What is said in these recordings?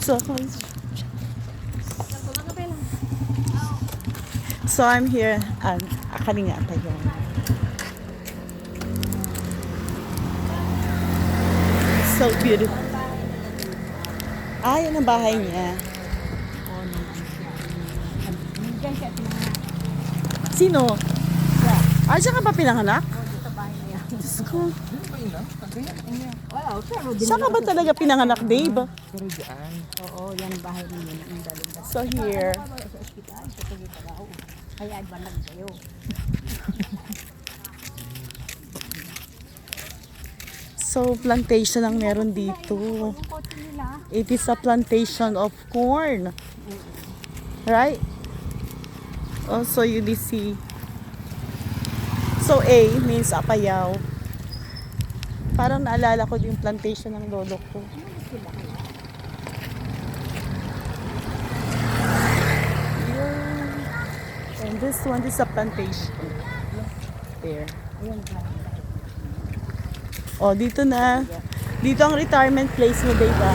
So I'm here at Akalinga tayo. So beautiful. Yan ang bahay niya. Sino? Siya ka ba pinanganak? Diyos ko. Siya ka ba talaga pinanganak, Dave? Oo, yan ang bahay ninyo. So here. Kaya ba lang kayo? So plantation ang meron dito. It is a plantation of corn. Right? Also UDC. So A means Apayao. Parang naalala ko din yung plantation ng lolo ko. And this one is a plantation. There. Oh, dito na. Dito ang retirement place mo, diba?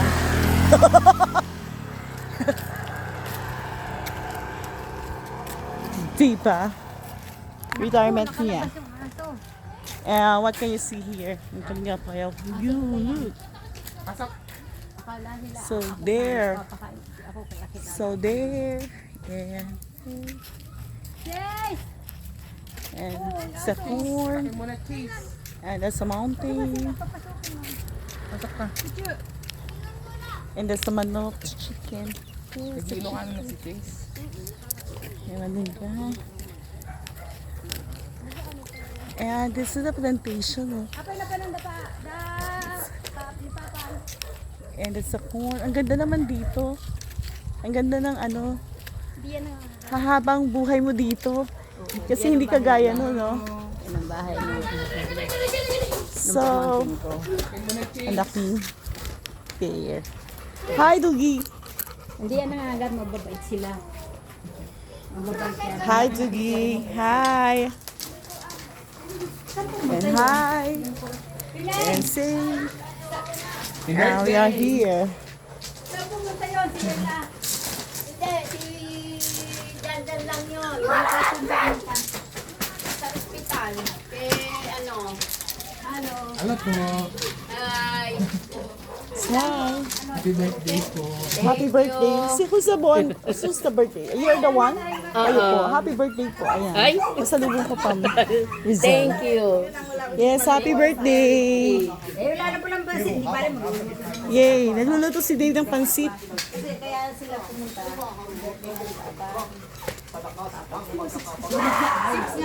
Diba? Retirement niya. And what can you see here? Ang kanya pa yung view. Look. So there. So there. And sa corn. And there's a mountain. And there's a manok chicken. Nag-Ilocano na si Chase. Ewan din ka. And this is the plantation. And it's a corn. Ang ganda naman dito. Ang ganda ng ano. Hahabang buhay mo dito. Kasi hindi kagaya no, no? Yan ang bahay ninyo. So, ang laki. There. Hi, Dugi. Hindi yan nangagat, mababait sila. Mababait yan. Hi, Dugi. Hi. And hi. And say. Now we are here. Hindi, si Dandan lang yun. Nakasundan sa ospital. Ano po? Ay, Hi. Happy birthday po. Happy birthday. Si who's the born? Who's the birthday? You're the one? Ayun po. Happy birthday po. Ayan. Ay. Pasalubong ko pa. thank you. Yes, happy birthday. Wala na po lang ba? Hindi pa rin Yay. Nagluluto si Dave ng pansit. Kaya sila pumunta. 60